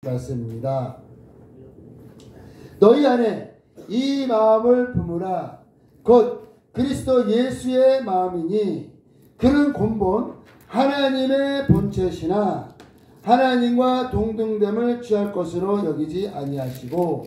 말씀입니다. 너희 안에 이 마음을 품으라. 곧 그리스도 예수의 마음이니 그는 근본 하나님의 본체시나 하나님과 동등됨을 취할 것으로 여기지 아니하시고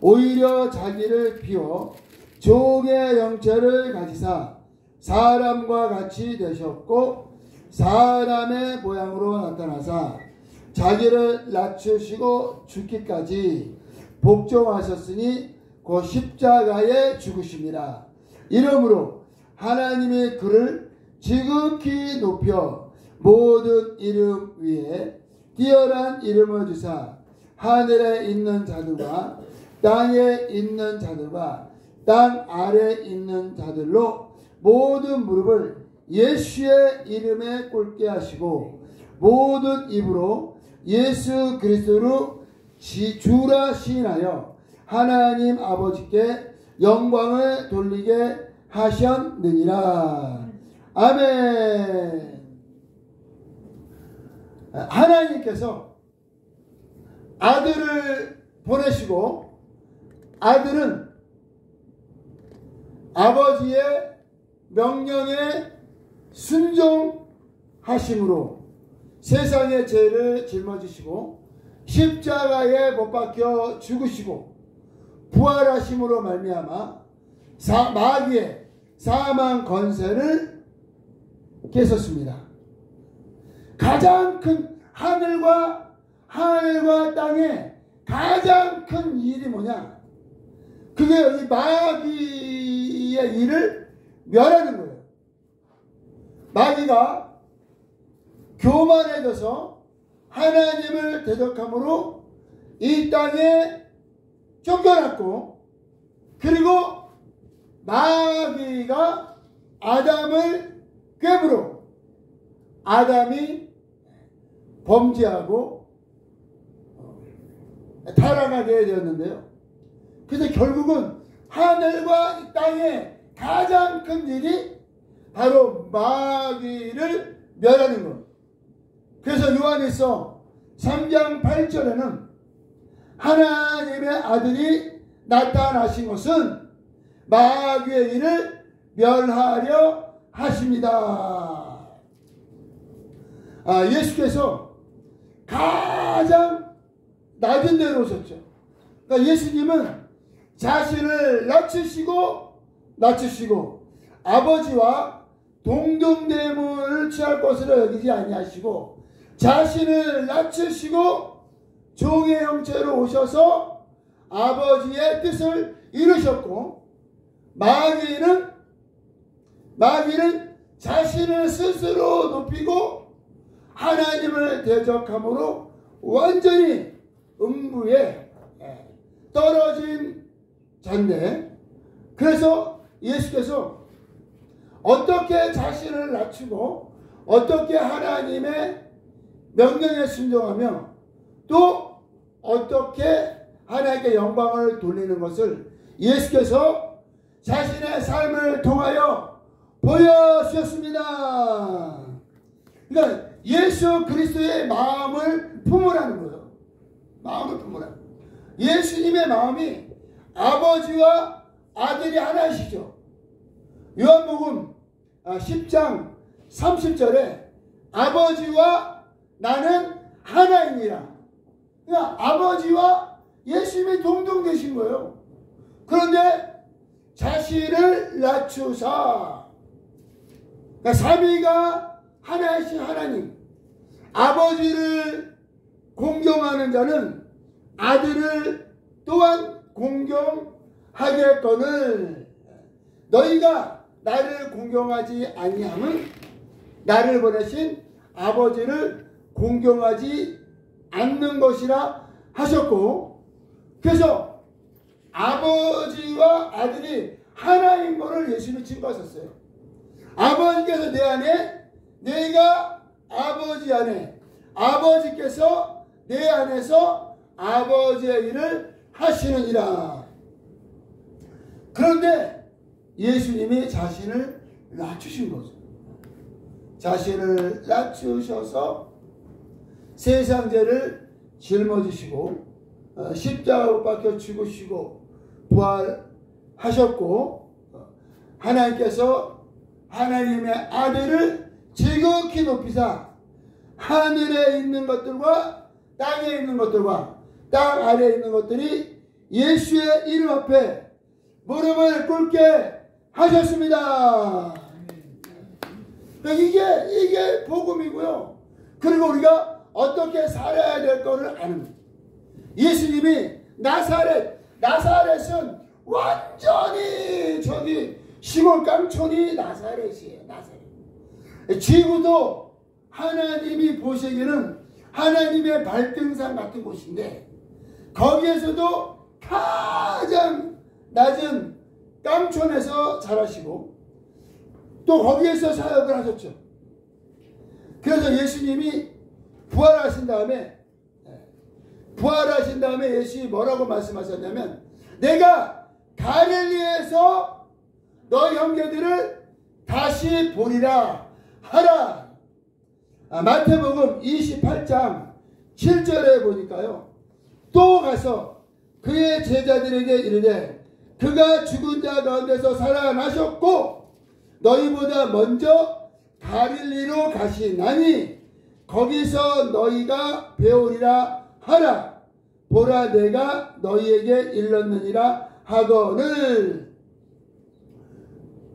오히려 자기를 비워 종의 형체를 가지사 사람과 같이 되셨고 사람의 모양으로 나타나사 자기를 낮추시고 죽기까지 복종하셨으니 곧 십자가에 죽으심이라. 이러므로 하나님이 그를 지극히 높여 모든 이름 위에 뛰어난 이름을 주사 하늘에 있는 자들과 땅에 있는 자들과 땅 아래에 있는 자들로 모든 무릎을 예수의 이름에 꿇게 하시고 모든 입으로 예수 그리스도로 주라 시인하여 하나님 아버지께 영광을 돌리게 하셨느니라. 아멘. 하나님께서 아들을 보내시고 아들은 아버지의 명령에 순종하심으로 세상의 죄를 짊어지시고 십자가에 못 박혀 죽으시고 부활하심으로 말미암아 마귀의 사망 권세를 깨셨습니다. 가장 큰 하늘과 땅에 가장 큰 일이 뭐냐? 그게 이 마귀의 일을 멸하는 거예요. 마귀가 교만해져서 하나님을 대적함으로 이 땅에 쫓겨났고, 그리고 마귀가 아담을 꾀부러 아담이 범죄하고 타락하게 되었는데요. 그래서 결국은 하늘과 이 땅의 가장 큰 일이 바로 마귀를 멸하는 것. 그래서 요한일서 3장 8절에는 하나님의 아들이 나타나신 것은 마귀의 일을 멸하려 하십니다. 예수께서 가장 낮은 데로 오셨죠. 그러니까 예수님은 자신을 낮추시고 아버지와 동등됨을 취할 것으로 여기지 아니하시고 자신을 낮추시고 종의 형체로 오셔서 아버지의 뜻을 이루셨고, 마귀는 자신을 스스로 높이고 하나님을 대적함으로 완전히 음부에 떨어진 자인데, 그래서 예수께서 어떻게 자신을 낮추고 어떻게 하나님의 명령에 순종하며 또 어떻게 하나님께 영광을 돌리는 것을 예수께서 자신의 삶을 통하여 보여주셨습니다. 그러니까 예수 그리스도의 마음을 품으라는 거예요. 마음을 품으라. 예수님의 마음이 아버지와 아들이 하나이시죠. 요한복음 10장 30절에 아버지와 나는 하나이니라. 그러니까 아버지와 예수님이 동등되신 거예요. 그런데 자신을 낮추사, 그러니까 삼위가 하나이신 하나님, 아버지를 공경하는 자는 아들을 또한 공경하겠거늘 너희가 나를 공경하지 아니함은 나를 보내신 아버지를 공경하지 않는 것이라 하셨고, 그래서 아버지와 아들이 하나인 것을 예수님이 증거하셨어요. 아버지께서 내 안에, 내가 아버지 안에, 아버지께서 내 안에서 아버지의 일을 하시느니라. 그런데 예수님이 자신을 낮추신 거죠. 자신을 낮추셔서 세상 죄를 짊어지시고 십자가로 박혀 죽으시고 부활하셨고 하나님께서 하나님의 아들을 지극히 높이사 하늘에 있는 것들과 땅에 있는 것들과 땅 아래에 있는 것들이 예수의 이름 앞에 무릎을 꿇게 하셨습니다. 이게 복음이고요. 그리고 우리가 어떻게 살아야 될 거를 아는 거예요. 예수님이 나사렛은 완전히 저기 시골 깡촌이 나사렛이에요. 나사렛. 지구도 하나님이 보시기에는 하나님의 발등상 같은 곳인데 거기에서도 가장 낮은 깡촌에서 자라시고 또 거기에서 사역을 하셨죠. 그래서 예수님이 부활하신 다음에 예수님이 뭐라고 말씀하셨냐면 내가 갈릴리에서 너희 형제들을 다시 보리라 하라. 마태복음 28장 7절에 보니까요. 또 가서 그의 제자들에게 이르되 그가 죽은 자 가운데서 살아나셨고 너희보다 먼저 갈릴리로 가시나니 거기서 너희가 배우리라 하라. 보라 내가 너희에게 일렀느니라 하거늘.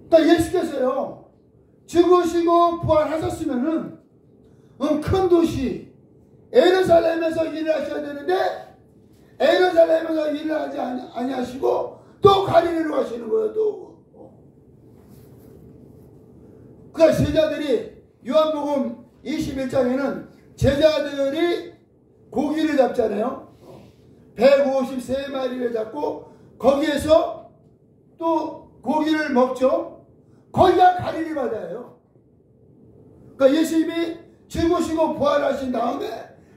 그러니까 예수께서요 죽으시고 부활하셨으면은 큰 도시 예루살렘에서 일을 하셔야 되는데 예루살렘에서 일을 하지 아니하시고 또 갈릴리로 가시는 거예요. 또 그러니까 제자들이 요한복음 21장에는 제자들이 고기를 잡잖아요. 153마리를 잡고 거기에서 또 고기를 먹죠. 거기가 갈릴리 바다예요. 그러니까 예수님이 죽으시고 부활하신 다음에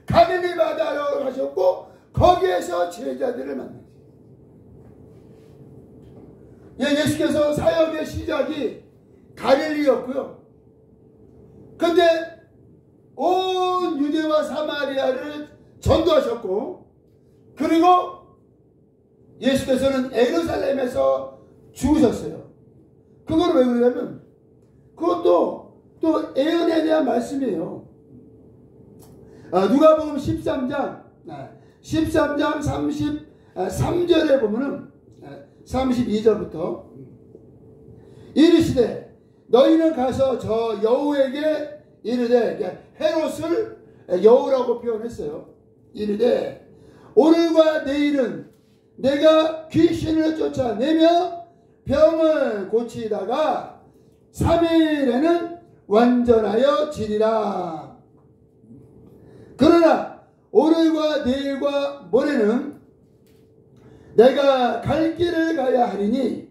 갈릴리 바다로 가셨고 거기에서 제자들을 만나죠. 예수께서 사역의 시작이 갈릴리였고요. 근데 온 유대와 사마리아를 전도하셨고 그리고 예수께서는 예루살렘에서 죽으셨어요. 그걸 왜 그러냐면 그것도 또 예언에 대한 말씀이에요. 누가복음 13장 33절에 보면은 32절부터 이르시되 너희는 가서 저 여우에게 이르되 헤롯을 여우라고 표현했어요. 이르되 오늘과 내일은 내가 귀신을 쫓아내며 병을 고치다가 3일에는 완전하여 지리라. 그러나 오늘과 내일과 모레는 내가 갈 길을 가야 하리니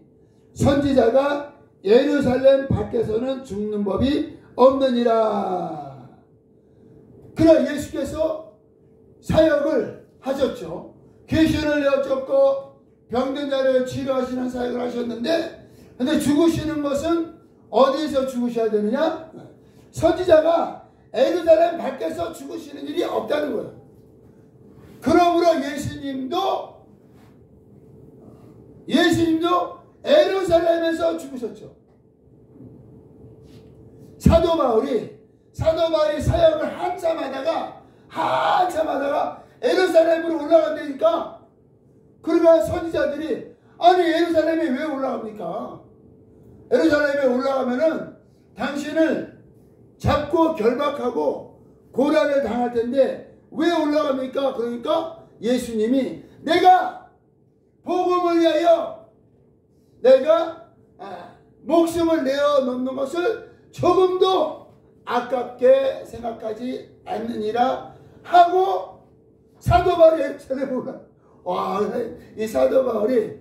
선지자가 예루살렘 밖에서는 죽는 법이 없느니라. 그러나 예수께서 사역을 하셨죠. 귀신을 내어쫓고 병든 자를 치료하시는 사역을 하셨는데 근데 죽으시는 것은 어디서 죽으셔야 되느냐? 선지자가 예루살렘 밖에서 죽으시는 일이 없다는 거예요. 그러므로 예수님도 예루살렘에서 죽으셨죠. 사도 바울이 사역을 한참 하다가 예루살렘으로 올라간다니까. 그러니까 선지자들이 아니 예루살렘에 왜 올라갑니까? 예루살렘에 올라가면은 당신을 잡고 결박하고 고난을 당할 텐데 왜 올라갑니까? 그러니까 예수님이 내가 복음을 위하여 내가 목숨을 내어놓는 것을 조금도 아깝게 생각하지 않느니라 하고 사도 바울이 예루살렘에 올라. 와, 이 사도 바울이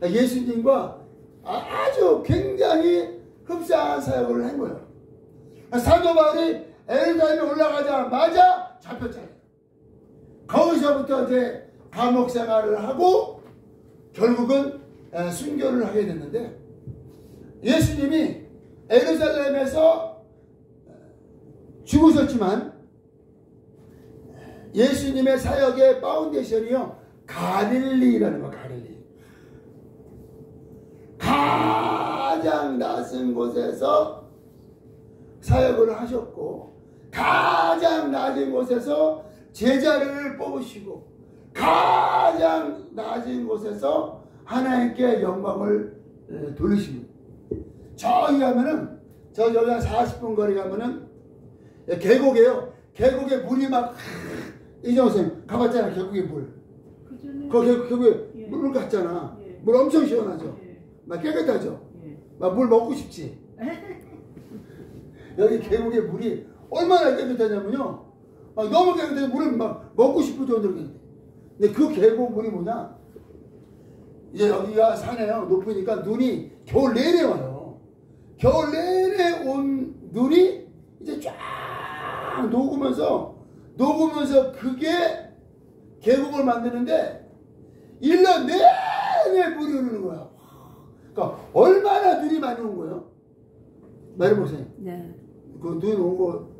예수님과 아주 굉장히 흡사한 사역을 한 거예요. 사도 바울이 예루살렘에 올라가자마자 잡혔잖아요. 거기서부터 이제 감옥 생활을 하고 결국은 순교를 하게 됐는데 예수님이 예루살렘에서 죽으셨지만 예수님의 사역의 파운데이션이요, 갈릴리라는 거. 갈릴리. 가장 낮은 곳에서 사역을 하셨고, 가장 낮은 곳에서 제자를 뽑으시고, 가장 낮은 곳에서 하나님께 영광을 돌리십니다. 저기 가면은, 여기 한 40분 거리 가면은 계곡이에요. 계곡에 물이 막, 이정호 선생님 가봤잖아. 계곡에 물. 그 계곡에 예. 물 갔잖아. 예. 물 엄청 시원하죠. 예. 막 깨끗하죠. 예. 막 물 먹고 싶지. 여기 계곡에 물이 얼마나 깨끗하냐면요, 막 너무 깨끗해서 물을 막 먹고 싶을 정도로 깨끗해. 근데 그 계곡 물이 뭐냐, 이제 여기가 산에요, 높으니까 눈이 겨울 내내 와요. 겨울 내내 온 눈이 이제 쫙 녹으면서 그게 계곡을 만드는데 1년 내내 물이 흐르는 거야. 그러니까 얼마나 눈이 많이 온 거예요? 마리 목사님. 네. 그 눈 온 거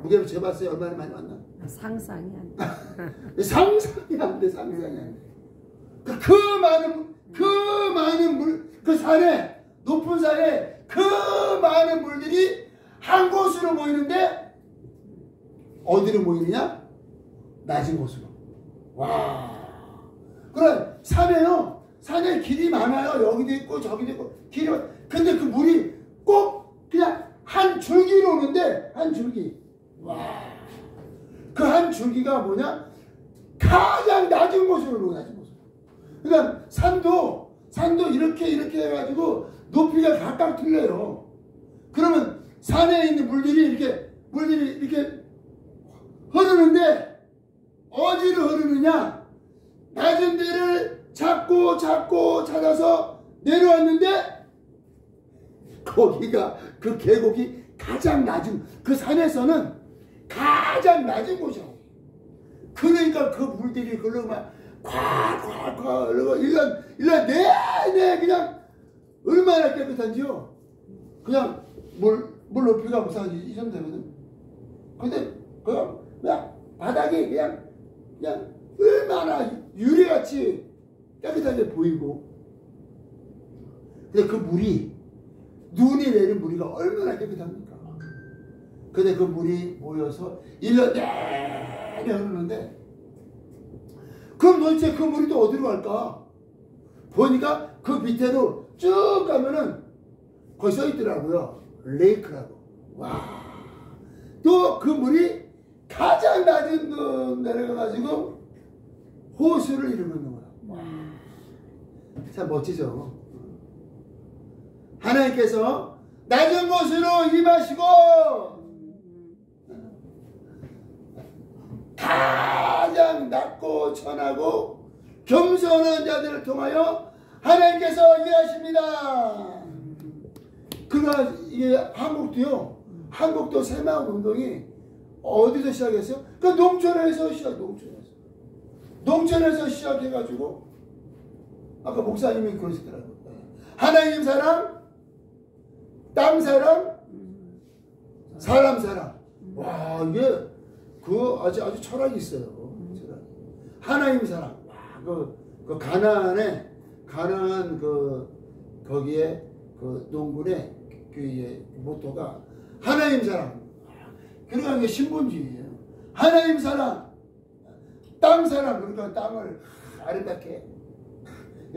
무게로 재봤어요? 얼마나 많이 왔나? 상상이 안 돼. 상상이 안 돼. 상상이 안 돼. 그 많은 물, 그 산에, 높은 산에 그 많은 물들이 한 곳으로 모이는데 어디로 모이느냐? 낮은 곳으로. 와. 그래, 산에 길이 많아요. 여기도 있고 저기도 있고 길이 많아. 근데 그 물이 꼭 그냥 한 줄기로 오는데, 한 줄기. 와. 그 한 줄기가 뭐냐? 가장 낮은 곳으로 오는, 낮은 곳으로. 그러니까 산도 이렇게 해가지고 높이가 각각 틀려요. 그러면 산에 있는 물들이 이렇게 흐르는데 어디로 흐르느냐? 낮은 데를 찾고 찾아서 내려왔는데 거기가, 그 계곡이 가장 낮은, 그 산에서는 가장 낮은 곳이야. 그러니까 그 물들이 그러고 막 콱콱콱 흐르고 1년 내내 그냥 얼마나 깨끗한지요. 그냥 물 높이가 무슨 이 정도 되거든. 근데 그냥 바닥이 그냥 얼마나 유리같이 깨끗하게 보이고. 근데 그 물이, 눈이 내린 물이가 얼마나 깨끗합니까? 근데 그 물이 모여서 1년 내내 흐르는데, 그럼 도대체 그 물이 또 어디로 갈까? 보니까 그 밑에로 쭉 가면은 거기 써 있더라고요. 레이크라고. 와. 또 그 물이 가장 낮은 곳 내려가가지고 호수를 이루는 거야. 와. 참 멋지죠? 하나님께서 낮은 곳으로 임하시고 가장 낮고 천하고 겸손한 자들을 통하여 하나님께서 일하십니다. 그러나 이게 한국도 새마을 운동이 어디서 시작했어요? 그 농촌에서 시작해가지고 아까 목사님이 그러시더라고요. 하나님 사랑, 땅 사랑, 사람 사랑. 와, 이게 아주 철학이 있어요. 하나님 사랑. 와, 그 가나안 거기에 그 농군의 그 모토가 하나님 사랑. 그러니까 이게 신본주의예요. 하나님 사랑, 땅 사랑. 그러니까 땅을 아름답게,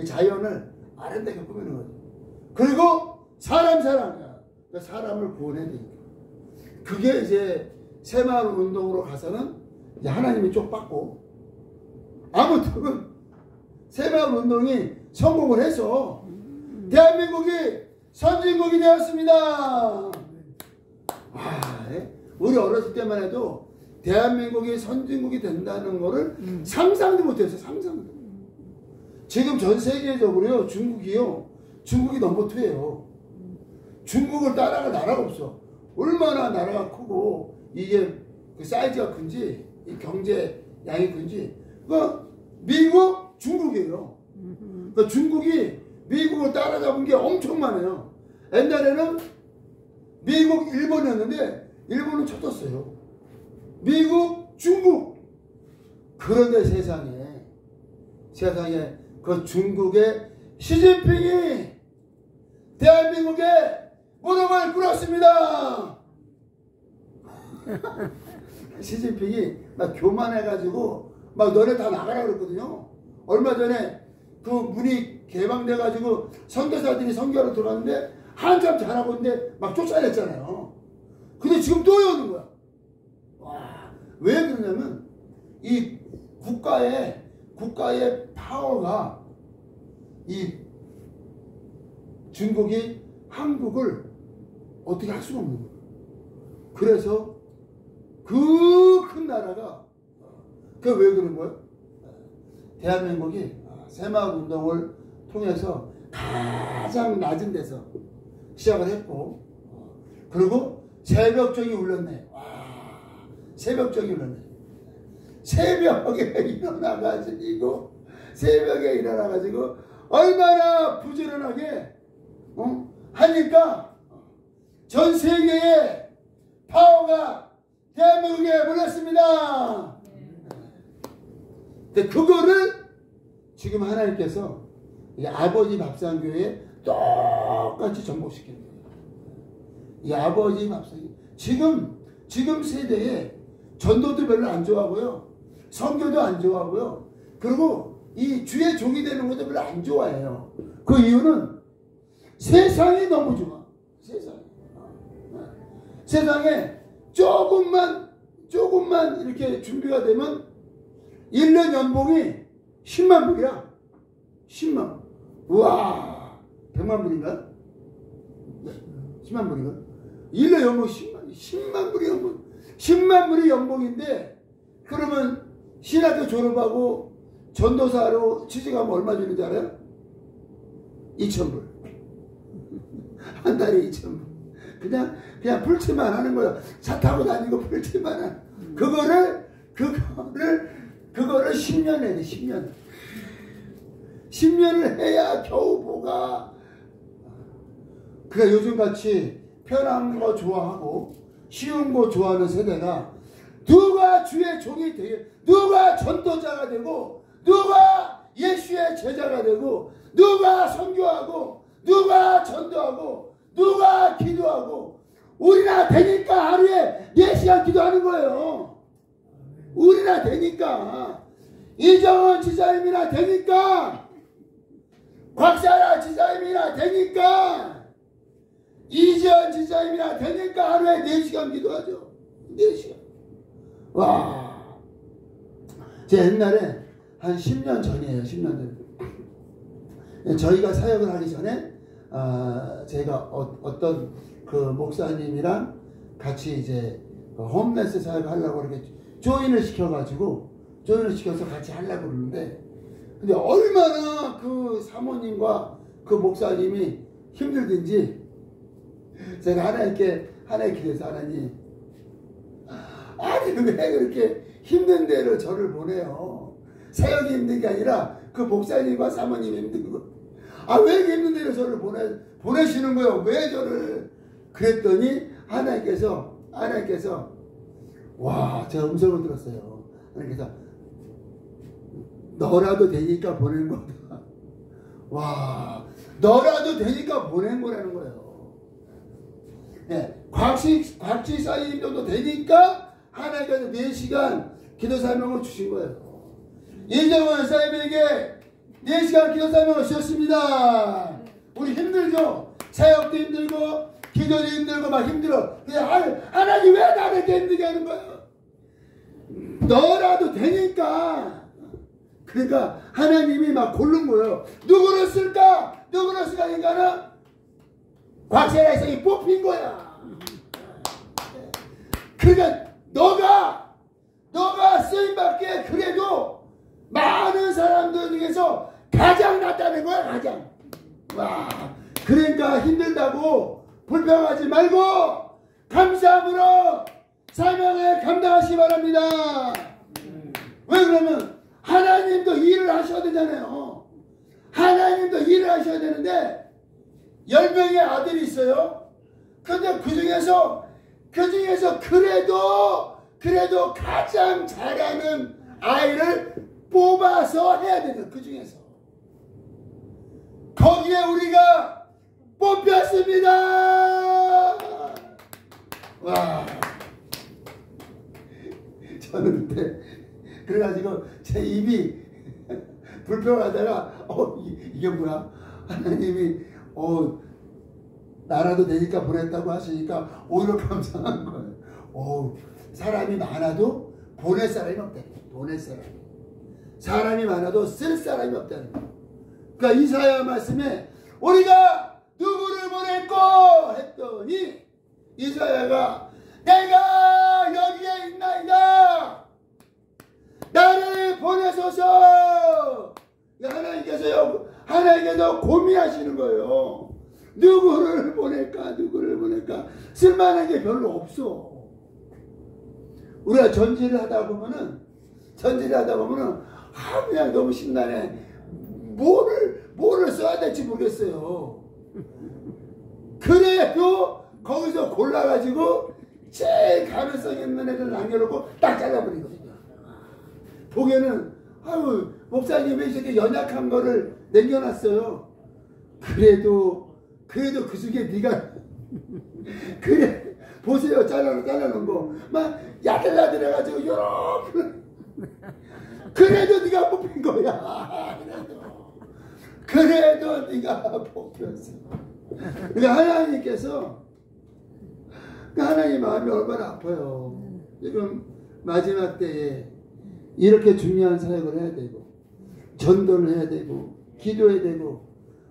자연을 아름답게 꾸미는 거죠. 그리고 사람 사랑이야. 그러니까 사람을 구원해야 되니까. 그게 이제 새마을 운동으로 가서는 이제 하나님이 쪽받고, 아무튼 새마을 운동이 성공을 해서 대한민국이 선진국이 되었습니다. 우리 어렸을 때만 해도 대한민국이 선진국이 된다는 거를 상상도 못했어요. 상상도. 지금 전 세계적으로요, 중국이 넘버 2예요. 중국을 따라갈 나라가 없어. 얼마나 나라가 크고 이게 그 사이즈가 큰지, 이 경제 양이 큰지. 그러니까 미국, 중국이에요. 그러니까 중국이 미국을 따라잡은 게 엄청 많아요. 옛날에는 미국, 일본이었는데 일본은 쳐졌어요. 미국, 중국. 그런데 세상에 그 중국의 시진핑이 대한민국에 무릎을 꿇었습니다. 시진핑이 막 교만해가지고 막 너네 다 나가라 그랬거든요. 얼마 전에 그 문이 개방돼가지고 선교사들이 선교하러 들어갔는데 한참 잘하고 있는데 막 쫓아냈잖아요. 근데 지금 또 오는 거야. 와, 왜 그러냐면 이 국가의 파워가 이 중국이 한국을 어떻게 할 수가 없는 거야. 그래서 그 큰 나라가 그 왜 그런 거야? 대한민국이 새마을운동을 통해서 가장 낮은 데서 시작을 했고, 그리고 새벽종이 울렸네. 와, 새벽종이 울렸네. 새벽에 일어나가지고 얼마나 부지런하게 하니까 전 세계의 파워가 대한민국에 몰렸습니다. 근데 그거를 지금 하나님께서 이 아버지 밥상교회에 똑같이 전복시키는 거예요. 이 아버지 밥상교회. 지금 세대에 전도도 별로 안 좋아하고요. 선교도 안 좋아하고요. 그리고 이 주의 종이 되는 것도 별로 안 좋아해요. 그 이유는 세상이 너무 좋아. 세상에 조금만 이렇게 준비가 되면 1년 연봉이 10만 불이야. 10만. 우와. 100만 불인가? 10만 불인가? 1년 연봉 10만 불이 연봉. 10만 불이 연봉인데, 그러면 신학교 졸업하고 전도사로 취직하면 얼마 주는지 알아요? 2,000불. 한 달에 2,000불. 그냥 풀칠만 하는 거야. 차 타고 다니고 풀칠만 하는. 그거를 10년 해야 돼. 10년을 해야 겨우 보가. 그러니까 요즘같이 편한 거 좋아하고 쉬운 거 좋아하는 세대가 누가 주의 종이 되게, 누가 전도자가 되고, 누가 예수의 제자가 되고, 누가 선교하고, 누가 전도하고, 누가 기도하고, 우리나 되니까 하루에 4시간 기도하는 거예요. 우리나 되니까. 이정원 지사님이나 되니까, 곽사라 지사님이나 되니까, 이지연 지사님이나 되니까 하루에 4시간 기도하죠. 4시간. 와. 제 옛날에 한 10년 전이에요. 10년 전. 저희가 사역을 하기 전에 제가 어떤 그 목사님이랑 같이 이제 홈레스 사역을 하려고 이렇게 조인을 시켜서 같이 하려고 그러는데, 근데 얼마나 그 사모님과 그 목사님이 힘들든지 제가 하나님께 기도해서, 하나님, 아니 왜 그렇게 힘든 데로 저를 보내요? 사역이 힘든 게 아니라 그 목사님과 사모님이 힘든 거. 왜 이렇게 힘든 데로 저를 보내시는 거예요? 왜 저를? 그랬더니 하나님께서 와, 제가 음성을 들었어요. 하나님께서 너라도 되니까 보낸 거다. 와, 너라도 되니까 보낸 거라는 거예요. 네, 곽지사님 정도 되니까 하나님께서 4시간 기도 사명을 주신 거예요. 이정원 사님에게 4시간 기도 사명을 주셨습니다. 우리 힘들죠? 사역도 힘들고 기도도 힘들고 막 힘들어. 하나님 왜 나를 힘들게 하는 거예요? 너라도 되니까. 그러니까 하나님이 막 고른 거예요. 누구를 쓸까 하니까는 곽세라에서 뽑힌 거야. 그러니까 너가 쓰임받기에 그래도 많은 사람들 중에서 가장 낫다는 거야. 가장. 와. 그러니까 힘들다고 불평하지 말고 감사함으로 사명을 감당하시기 바랍니다. 왜 그러면 하나님도 일을 하셔야 되잖아요. 하나님도 일을 하셔야 되는데 10명의 아들이 있어요. 근데 그 중에서 그래도 가장 잘하는 아이를 뽑아서 해야 되는 그 중에서 거기에 우리가 뽑혔습니다. 와, 저는 그때 그래가지고 제 입이 불평하다가 이게 뭐야? 하나님이 나라도 되니까 보냈다고 하시니까 오히려 감사한 거예요. 사람이 많아도 보낼 사람이 없다. 보낼 사람이 많아도 쓸 사람이 없다는 거예요. 그러니까 이사야 말씀에 우리가 누구를 보낼꼬 했더니 이사야가 내가 여기에 있나이다. 나를 보내소서. 하나님께서 고민하시는 거예요. 누구를 보낼까? 쓸만한 게 별로 없어. 우리가 전지를 하다 보면은 그냥 너무 신나네. 뭐를 써야 될지 모르겠어요. 그래도 거기서 골라가지고 제일 가능성 있는 애들 남겨놓고 딱 잘라버리거든요. 보기에는 목사님이 이렇게 연약한 거를 남겨놨어요. 그래도 그 중에 네가 그래 보세요. 잘라놓은 거 막 야들야들해가지고 요렇게 그래도 네가 뽑힌 거야. 그래도 네가 뽑혔어. 그러니까 하나님 마음이 얼마나 아파요. 지금 마지막 때에 이렇게 중요한 사역을 해야 되고 전도를 해야 되고 기도해야 되고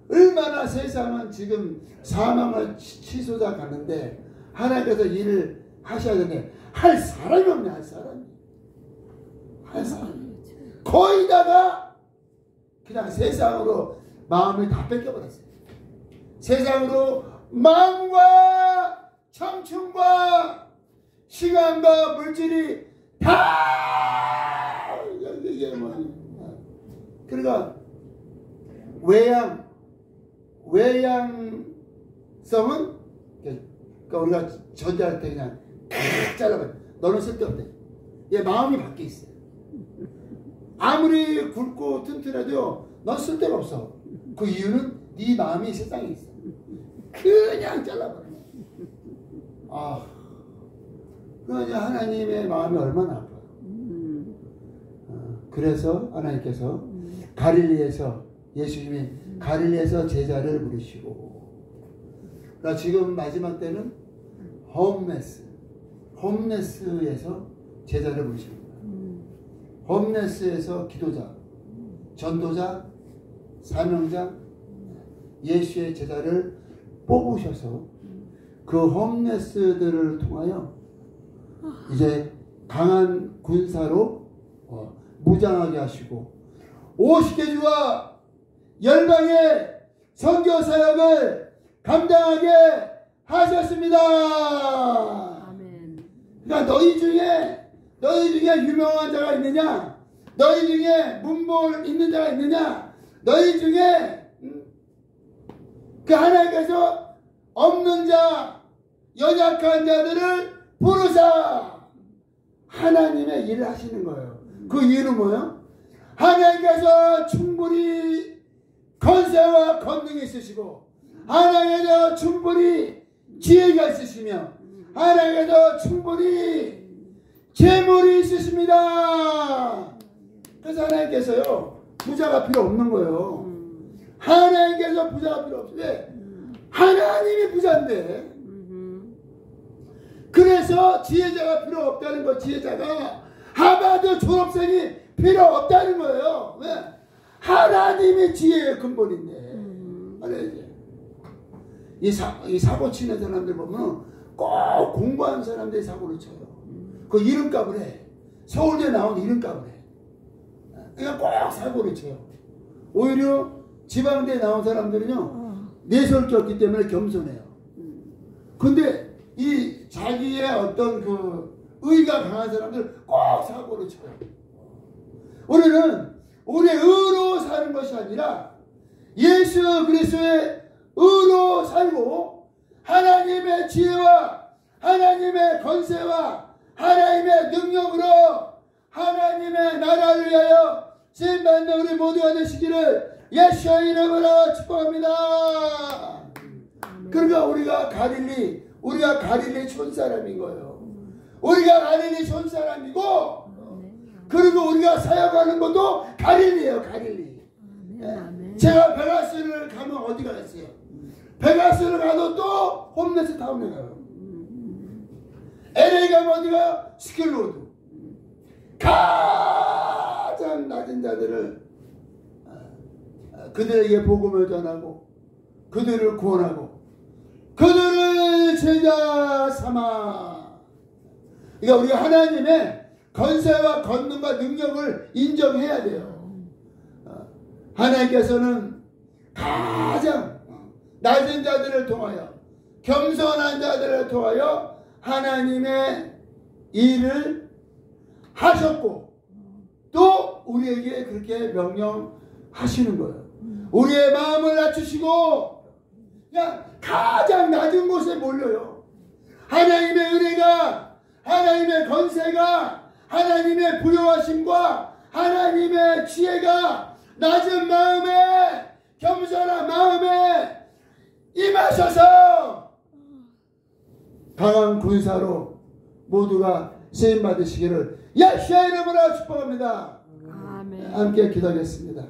얼마나 세상은 지금 사망을 치솟아 가는데 하나님께서 일을 하셔야 되네. 할 사람이 없네. 할 사람이 거의 다가 그냥 세상으로 마음을 다 뺏겨버렸어요. 세상으로 마음과 청춘과 시간과 물질이 다 이게 그러니까 외양성은 그러니까 우리가 전제할 때 그냥 잘라버려. 너는 쓸데없대. 얘 마음이 밖에 있어요. 아무리 굵고 튼튼해도 넌 쓸데가 없어. 그 이유는 네 마음이 세상에 있어. 그냥 잘라버려. 그러니까 하나님의 마음이 얼마나 아파요. 그래서 하나님께서 예수님이 갈릴리에서 제자를 부르시고, 그러니까 지금 마지막 때는 홈레스에서 제자를 부르십니다. 홈레스에서 기도자, 전도자, 사명자, 예수의 제자를 뽑으셔서 그 홈레스들을 통하여 이제 강한 군사로 무장하게 하시고 50개주와 열방의 선교 사역을 감당하게 하셨습니다. 아멘. 그러니까 너희 중에 유명한 자가 있느냐? 너희 중에 문볼 있는 자가 있느냐? 너희 중에 그 하나님께서 없는 자, 연약한 자들을 부르사 하나님의 일을 하시는 거예요. 그 이유는 뭐예요? 하나님께서 충분히 권세와 권능이 있으시고, 하나님께서 충분히 지혜가 있으시며, 하나님께서 충분히 재물이 있으십니다. 그래서 하나님께서요 부자가 필요 없는 거예요. 하나님께서 부자가 필요 없어요. 왜? 하나님이 부자인데. 그래서 지혜자가 필요 없다는 거. 지혜자가 하버드 졸업생이 필요 없다는 거예요. 왜? 하나님이 지혜의 근본인데. 알아야지. 이 사고 치는 사람들 보면 꼭 공부한 사람들이 사고를 쳐요. 그 이름값을 해. 서울대 나온 이름값을 해. 그러니까 꼭 사고를 쳐요. 오히려 지방대 나온 사람들은요 내설이 없기 때문에 겸손해요. 근데 이 자기의 어떤 그 의가 강한 사람들 꼭 사고를 쳐요. 우리는 우리의 의로 사는 것이 아니라 예수 그리스도의 의로 살고, 하나님의 지혜와 하나님의 권세와 하나님의 능력으로 하나님의 나라를 위하여 쓰임받는 우리 모두가 되시기를 예수의 이름으로 축복합니다. 그러니까 우리가 가릴리 촌사람인 거예요. 우리가 가릴리 촌사람이고, 그리고 우리가 사역하는 것도 가릴리예요. 가릴리. 제가 베가스를 가면 어디 가겠어요? 베가스를 가도 또 홈레스 타운에 가요. LA 가면 어디가? 스킬로드. 가장 낮은 자들을 그들에게 복음을 전하고 그들을 구원하고 그들을 제자 삼아. 그러니까 우리가 하나님의 건세와 권능과 능력을 인정해야 돼요. 하나님께서는 가장 낮은 자들을 통하여 겸손한 자들을 통하여 하나님의 일을 하셨고 또 우리에게 그렇게 명령하시는 거예요. 우리의 마음을 낮추시고 그냥 가장 낮은 곳에 몰려요. 하나님의 은혜가, 하나님의 건세가, 하나님의 부요하심과 하나님의 지혜가 낮은 마음에, 겸손한 마음에 임하셔서 강한 군사로 모두가 쓰임 받으시기를 예수의 이름으로 축복합니다. 아멘. 함께 기도하겠습니다.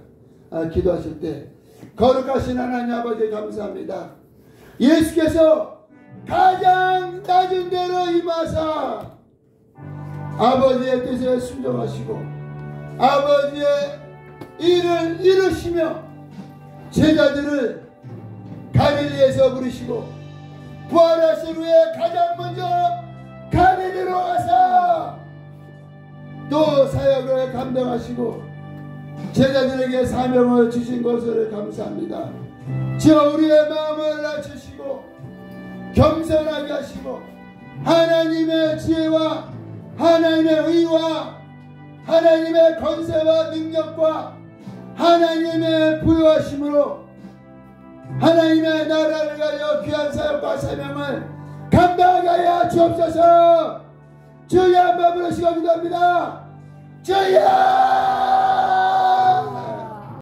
기도하실 때 거룩하신 하나님 아버지 감사합니다. 예수께서 가장 낮은 데로 임하사 아버지의 뜻에 순종하시고 아버지의 일을 이루시며 제자들을 갈릴리에서 부르시고 부활하신 후에 가장 먼저 갈릴리로 가서 또 사역을 감당하시고 제자들에게 사명을 주신 것을 감사합니다. 주여 우리의 마음을 낮추시고 겸손하게 하시고 하나님의 지혜와 하나님의 의와 하나님의 건세와 능력과 하나님의 부요하심으로 하나님의 나라를 위하여 귀한 사역과 사명을 감당하게 하여 주옵소서. 주여 한번 부르시고 기도합니다. 주여